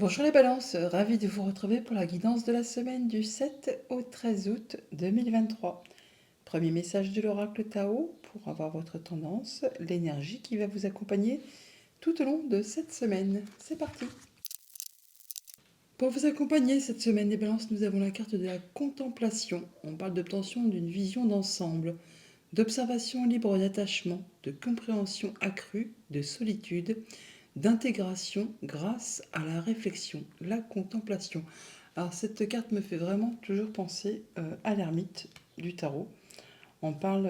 Bonjour les balances, ravi de vous retrouver pour la guidance de la semaine du 7 au 13 août 2023. Premier message de l'oracle Tao pour avoir votre tendance, l'énergie qui va vous accompagner tout au long de cette semaine. C'est parti. Pour vous accompagner cette semaine les balances, nous avons la carte de la contemplation. On parle d'obtention d'une vision d'ensemble, d'observation libre d'attachement, de compréhension accrue, de solitude, d'intégration grâce à la réflexion, la contemplation. Alors cette carte me fait vraiment toujours penser à l'ermite du tarot. On parle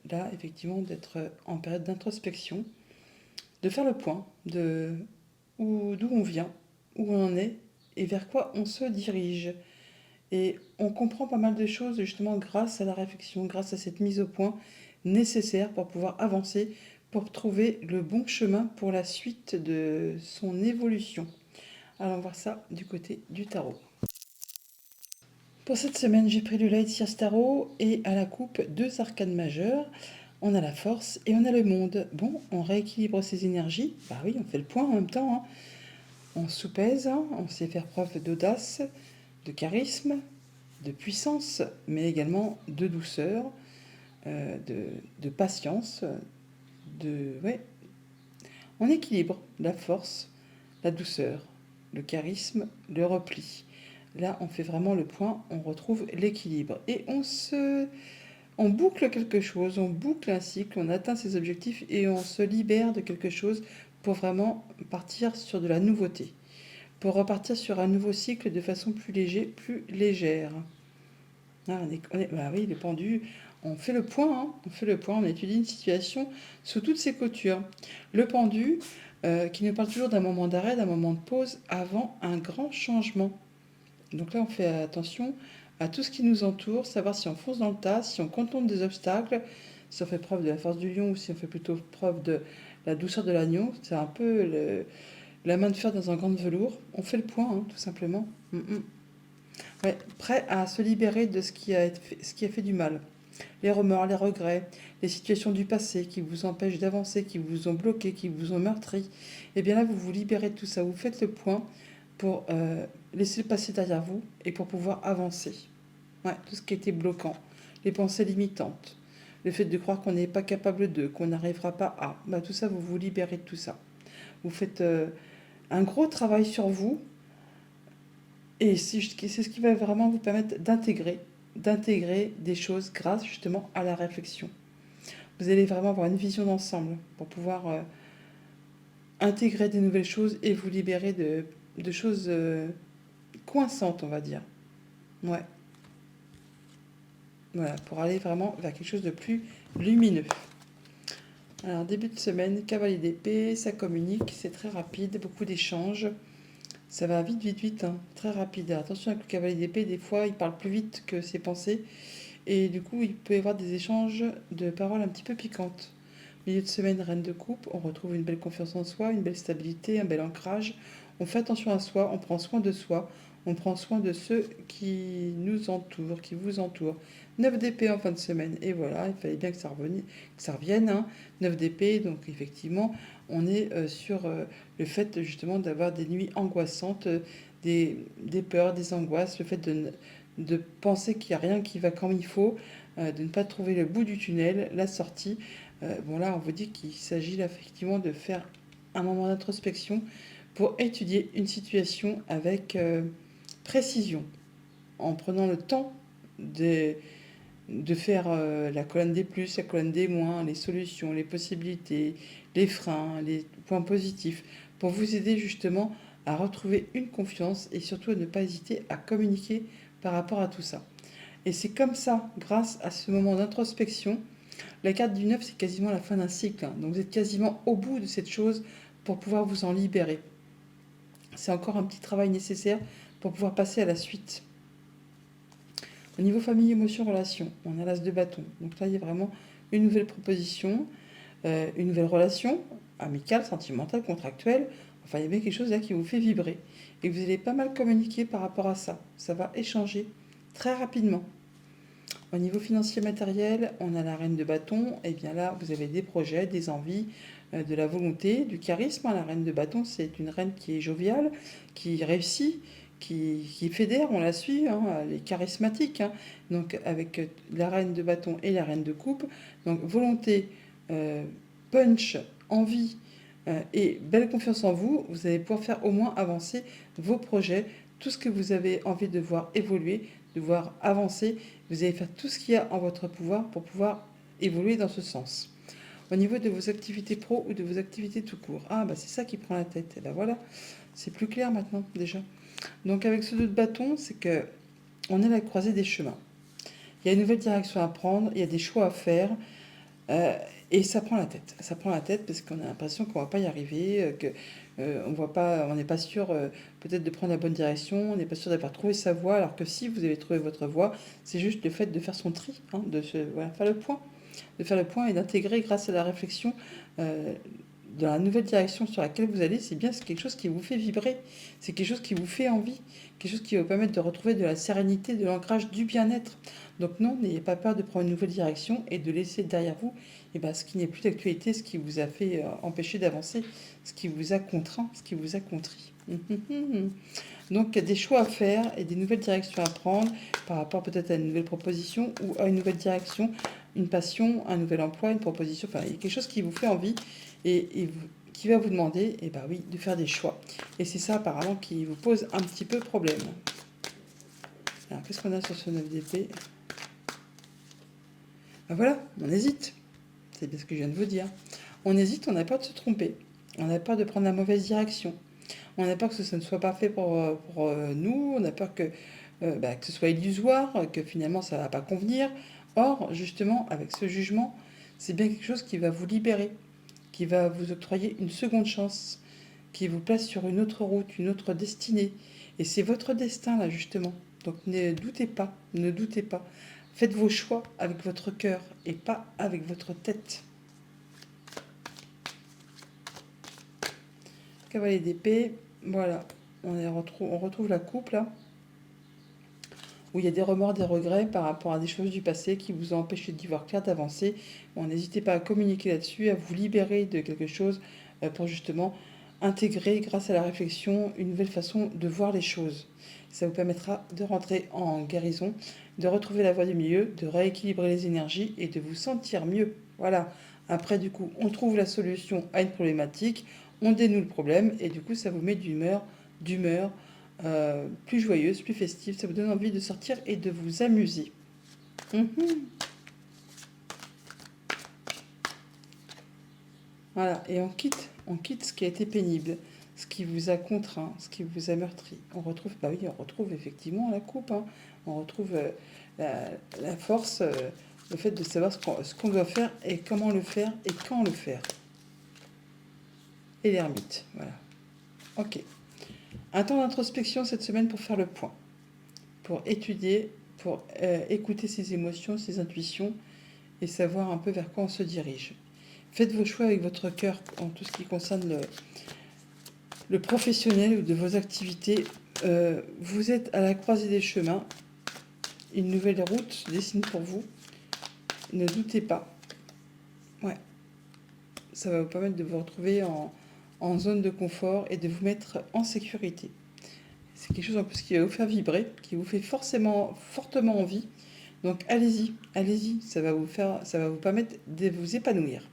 là effectivement d'être en période d'introspection, de faire le point de d'où on vient, où on en est et vers quoi on se dirige. Et on comprend pas mal de choses justement grâce à la réflexion, grâce à cette mise au point nécessaire pour pouvoir avancer, pour trouver le bon chemin pour la suite de son évolution. Allons voir ça du côté du tarot. Pour cette semaine, j'ai pris le Light Sears Tarot et à la coupe deux arcanes majeures. On a la force et on a le monde. Bon, on rééquilibre ses énergies. Bah oui, on fait le point en même temps, hein. On soupèse, hein. On sait faire preuve d'audace, de charisme, de puissance, mais également de douceur, de patience, ouais. On équilibre la force, la douceur, le charisme, le repli. Là, on fait vraiment le point, on retrouve l'équilibre. Et on boucle quelque chose, on boucle un cycle, on atteint ses objectifs et on se libère de quelque chose pour vraiment partir sur de la nouveauté. Pour repartir sur un nouveau cycle de façon plus légère. Ah, bah oui, le pendu, on fait le point, hein, on fait le point, on étudie une situation sous toutes ses coutures. Le pendu, qui nous parle toujours d'un moment d'arrêt, d'un moment de pause avant un grand changement. Donc là, on fait attention à tout ce qui nous entoure, savoir si on fonce dans le tas, si on contourne des obstacles, si on fait preuve de la force du lion ou si on fait plutôt preuve de la douceur de l'agneau. C'est un peu la main de fer dans un gant de velours. On fait le point, hein, tout simplement. Ouais, prêt à se libérer de ce qui a fait du mal. Les remords, les regrets, les situations du passé qui vous empêchent d'avancer, qui vous ont bloqué, qui vous ont meurtri. Et bien là, vous vous libérez de tout ça. Vous faites le point pour laisser le passé derrière vous et pour pouvoir avancer. Ouais, tout ce qui était bloquant, les pensées limitantes, le fait de croire qu'on n'est pas capable de, qu'on n'arrivera pas à, bah, tout ça, vous vous libérez de tout ça. Vous faites un gros travail sur vous et c'est ce qui va vraiment vous permettre d'intégrer des choses grâce justement à la réflexion. Vous allez vraiment avoir une vision d'ensemble pour pouvoir intégrer des nouvelles choses et vous libérer de choses coinçantes, on va dire. Ouais, voilà, pour aller vraiment vers quelque chose de plus lumineux. Alors, début de semaine, cavalier d'épée, ça communique, c'est très rapide, beaucoup d'échanges. Ça va vite, vite, vite, hein, très rapide. Attention avec le cavalier d'épée, des fois, il parle plus vite que ses pensées. Et du coup, il peut y avoir des échanges de paroles un petit peu piquantes. Milieu de semaine, reine de coupe, on retrouve une belle confiance en soi, une belle stabilité, un bel ancrage. On fait attention à soi, on prend soin de soi, on prend soin de ceux qui nous entourent, qui vous entourent. 9 d'épée en fin de semaine, et voilà, il fallait bien que ça revienne. Hein. 9 d'épée, donc effectivement, on est sur le fait justement d'avoir des nuits angoissantes, des peurs, des angoisses, le fait de penser qu'il n'y a rien qui va comme il faut, de ne pas trouver le bout du tunnel, la sortie. Bon là, on vous dit qu'il s'agit là, effectivement de faire un moment d'introspection pour étudier une situation avec précision, en prenant le temps de, de faire la colonne des plus, la colonne des moins, les solutions, les possibilités, les freins, les points positifs, pour vous aider justement à retrouver une confiance et surtout à ne pas hésiter à communiquer par rapport à tout ça. Et c'est comme ça, grâce à ce moment d'introspection, la carte du 9, c'est quasiment la fin d'un cycle. Hein. Donc vous êtes quasiment au bout de cette chose pour pouvoir vous en libérer. C'est encore un petit travail nécessaire pour pouvoir passer à la suite. Au niveau famille, émotion, relation, on a l'as de bâton. Donc là, il y a vraiment une nouvelle proposition, une nouvelle relation, amicale, sentimentale, contractuelle. Enfin, il y a bien quelque chose là qui vous fait vibrer. Et vous allez pas mal communiquer par rapport à ça. Ça va échanger très rapidement. Au niveau financier matériel, on a la reine de bâton. Et bien là, vous avez des projets, des envies, de la volonté, du charisme. La reine de bâton, c'est une reine qui est joviale, qui réussit, qui fédère, on la suit, hein, elle est charismatique, hein. Donc avec la reine de bâton et la reine de coupe. Donc volonté, euh, punch, envie et belle confiance en vous, vous allez pouvoir faire au moins avancer vos projets, tout ce que vous avez envie de voir évoluer, de voir avancer. Vous allez faire tout ce qu'il y a en votre pouvoir pour pouvoir évoluer dans ce sens. Au niveau de vos activités pro ou de vos activités tout court, ah bah c'est ça qui prend la tête. Et ben voilà, c'est plus clair maintenant déjà. Donc avec ce 2 de bâton, c'est que on est à la croisée des chemins. Il y a une nouvelle direction à prendre, il y a des choix à faire. Et ça prend la tête. Ça prend la tête parce qu'on a l'impression qu'on va pas y arriver, que on voit pas, on n'est pas sûr peut-être de prendre la bonne direction, on n'est pas sûr d'avoir trouvé sa voie, alors que si vous avez trouvé votre voie, c'est juste le fait de faire son tri, hein, voilà, faire le point, de faire le point et d'intégrer grâce à la réflexion euh, dans la nouvelle direction sur laquelle vous allez. C'est bien, c'est quelque chose qui vous fait vibrer, c'est quelque chose qui vous fait envie, quelque chose qui va vous permettre de retrouver de la sérénité, de l'ancrage, du bien-être. Donc non, n'ayez pas peur de prendre une nouvelle direction et de laisser derrière vous ce qui n'est plus d'actualité, ce qui vous a fait empêcher d'avancer, ce qui vous a contraint, ce qui vous a contrit. Donc il y a des choix à faire et des nouvelles directions à prendre par rapport peut-être à une nouvelle proposition ou à une nouvelle direction, une passion, un nouvel emploi, une proposition, enfin il y a quelque chose qui vous fait envie qui va vous demander oui, de faire des choix. Et c'est ça apparemment qui vous pose un petit peu problème. Alors qu'est-ce qu'on a sur ce 9 d'épée? Ben voilà, on hésite. C'est bien ce que je viens de vous dire. On hésite, on a peur de se tromper. On a peur de prendre la mauvaise direction. On a peur que ce ne soit pas fait pour nous. On a peur que ce soit illusoire, que finalement ça ne va pas convenir. Or, justement, avec ce jugement, c'est bien quelque chose qui va vous libérer, qui va vous octroyer une seconde chance, qui vous place sur une autre route, une autre destinée. Et c'est votre destin, là, justement. Donc ne doutez pas, ne doutez pas. Faites vos choix avec votre cœur et pas avec votre tête. Cavalier d'épée, voilà. On retrouve la coupe, là, où il y a des remords, des regrets par rapport à des choses du passé qui vous ont empêché d'y voir clair, d'avancer. Bon, n'hésitez pas à communiquer là-dessus, à vous libérer de quelque chose pour justement intégrer, grâce à la réflexion, une nouvelle façon de voir les choses. Ça vous permettra de rentrer en guérison, de retrouver la voie du milieu, de rééquilibrer les énergies et de vous sentir mieux. Voilà. Après, du coup, on trouve la solution à une problématique, on dénoue le problème et du coup, ça vous met d'humeur, plus joyeuse, plus festive. Ça vous donne envie de sortir et de vous amuser. Mhm. Voilà, et on quitte ce qui a été pénible, ce qui vous a contraint, ce qui vous a meurtri. On retrouve, bah oui, on retrouve effectivement la coupe, hein. On retrouve la force, le fait de savoir ce qu'on doit faire et comment le faire et quand le faire. Et l'ermite, voilà. Ok. Un temps d'introspection cette semaine pour faire le point, pour étudier, pour écouter ses émotions, ses intuitions et savoir un peu vers quoi on se dirige. Faites vos choix avec votre cœur en tout ce qui concerne le professionnel ou de vos activités. Vous êtes à la croisée des chemins. Une nouvelle route se dessine pour vous. Ne doutez pas. Ouais, ça va vous permettre de vous retrouver en zone de confort et de vous mettre en sécurité. C'est quelque chose en plus qui va vous faire vibrer, qui vous fait fortement envie. Donc allez-y, allez-y, ça va vous permettre de vous épanouir.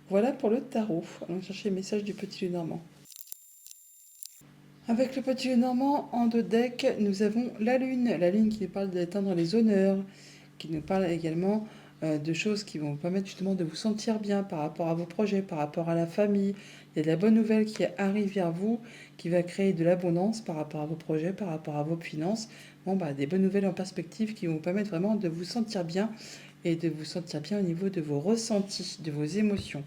Voilà pour le tarot. Allons chercher le message du petit Lenormand. Avec le petit Lenormand, en deux decks, nous avons la lune qui nous parle d'atteindre les honneurs, qui nous parle également de choses qui vont vous permettre justement de vous sentir bien par rapport à vos projets, par rapport à la famille. Il y a de la bonne nouvelle qui arrive vers vous, qui va créer de l'abondance par rapport à vos projets, par rapport à vos finances. Des bonnes nouvelles en perspective qui vont vous permettre vraiment de vous sentir bien et de vous sentir bien au niveau de vos ressentis, de vos émotions.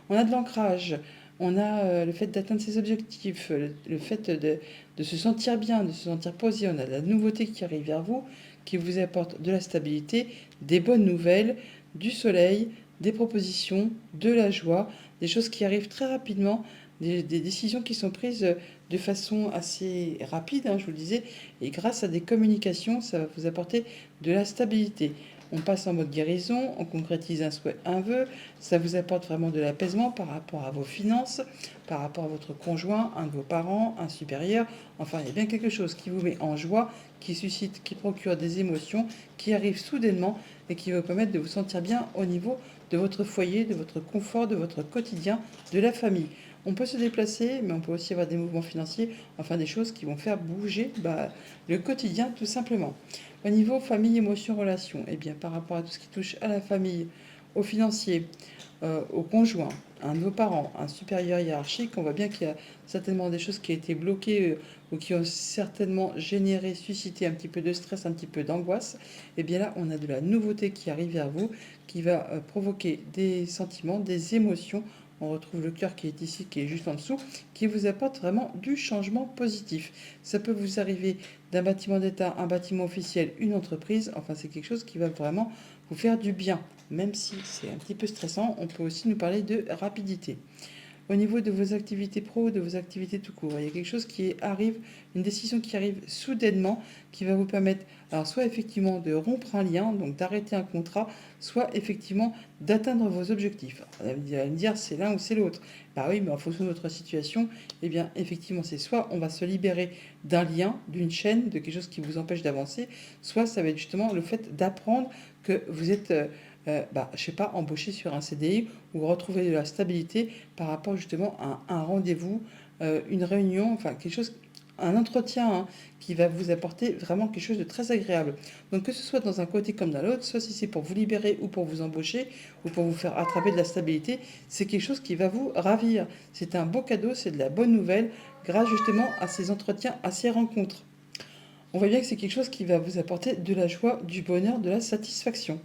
On a de l'ancrage, on a le fait d'atteindre ses objectifs, le fait de se sentir bien, de se sentir posé. On a de la nouveauté qui arrive vers vous, qui vous apporte de la stabilité, des bonnes nouvelles, du soleil, des propositions, de la joie, des choses qui arrivent très rapidement, des décisions qui sont prises de façon assez rapide, hein, je vous le disais, et grâce à des communications, ça va vous apporter de la stabilité. On passe en mode guérison, on concrétise un souhait, un vœu. Ça vous apporte vraiment de l'apaisement par rapport à vos finances, par rapport à votre conjoint, un de vos parents, un supérieur. Enfin, il y a bien quelque chose qui vous met en joie, qui suscite, qui procure des émotions, qui arrive soudainement et qui va vous permettre de vous sentir bien au niveau de votre foyer, de votre confort, de votre quotidien, de la famille. On peut se déplacer, mais on peut aussi avoir des mouvements financiers, enfin des choses qui vont faire bouger le quotidien tout simplement. Au niveau famille, émotion, relation, eh bien par rapport à tout ce qui touche à la famille, au financier, au conjoint, un de vos parents, un supérieur hiérarchique, on voit bien qu'il y a certainement des choses qui ont été bloquées ou qui ont certainement généré, suscité un petit peu de stress, un petit peu d'angoisse. Et bien là, on a de la nouveauté qui arrive vers vous, qui va provoquer des sentiments, des émotions. On retrouve le cœur qui est ici, qui est juste en dessous, qui vous apporte vraiment du changement positif. Ça peut vous arriver d'un bâtiment d'État, un bâtiment officiel, une entreprise. Enfin, c'est quelque chose qui va vraiment vous faire du bien. Même si c'est un petit peu stressant, on peut aussi nous parler de rapidité. Au niveau de vos activités pro, de vos activités tout court, il y a quelque chose qui arrive, une décision qui arrive soudainement, qui va vous permettre, alors soit effectivement de rompre un lien, donc d'arrêter un contrat, soit effectivement d'atteindre vos objectifs. Alors, vous allez me dire c'est l'un ou c'est l'autre. Bah oui, mais en fonction de votre situation, eh bien effectivement c'est soit on va se libérer d'un lien, d'une chaîne, de quelque chose qui vous empêche d'avancer, soit ça va être justement le fait d'apprendre que vous êtes je sais pas, embauché sur un CDI ou retrouver de la stabilité par rapport justement à un rendez-vous, une réunion, enfin quelque chose, un entretien qui va vous apporter vraiment quelque chose de très agréable. Donc que ce soit dans un côté comme dans l'autre, soit si c'est pour vous libérer ou pour vous embaucher ou pour vous faire attraper de la stabilité, c'est quelque chose qui va vous ravir. C'est un beau cadeau, c'est de la bonne nouvelle grâce justement à ces entretiens, à ces rencontres. On voit bien que c'est quelque chose qui va vous apporter de la joie, du bonheur, de la satisfaction.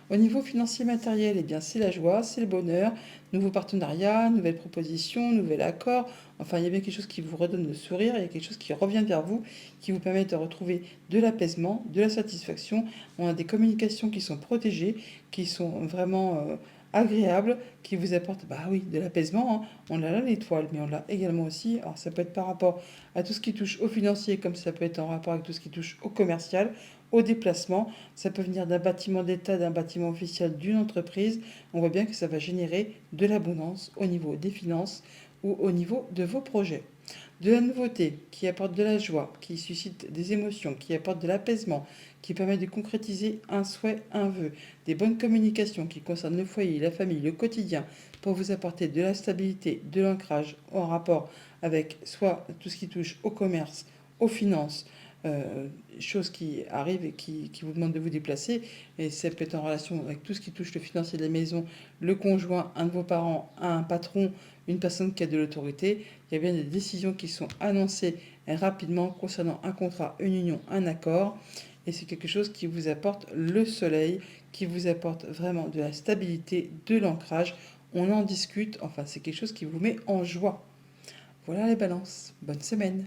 Au niveau financier matériel, eh bien, c'est la joie, c'est le bonheur, nouveaux partenariats, nouvelles propositions, nouvel accord. Enfin, il y a bien quelque chose qui vous redonne le sourire, il y a quelque chose qui revient vers vous, qui vous permet de retrouver de l'apaisement, de la satisfaction. On a des communications qui sont protégées, qui sont vraiment agréables, qui vous apportent, bah oui, de l'apaisement. On a là l'étoile, mais on l'a également aussi. Alors, ça peut être par rapport à tout ce qui touche au financier, comme ça peut être en rapport avec tout ce qui touche au commercial, au déplacement. Ça peut venir d'un bâtiment d'État, d'un bâtiment officiel, d'une entreprise. On voit bien que ça va générer de l'abondance au niveau des finances ou au niveau de vos projets. De la nouveauté qui apporte de la joie, qui suscite des émotions, qui apporte de l'apaisement, qui permet de concrétiser un souhait, un vœu, des bonnes communications qui concernent le foyer, la famille, le quotidien, pour vous apporter de la stabilité, de l'ancrage en rapport avec soit tout ce qui touche au commerce, aux finances, choses qui arrivent et qui vous demandent de vous déplacer. Et ça peut être en relation avec tout ce qui touche le financier de la maison, le conjoint, un de vos parents, un patron, une personne qui a de l'autorité. Il y a bien des décisions qui sont annoncées rapidement concernant un contrat, une union, un accord. Et c'est quelque chose qui vous apporte le soleil, qui vous apporte vraiment de la stabilité, de l'ancrage. On en discute, enfin c'est quelque chose qui vous met en joie. Voilà les balances. Bonne semaine.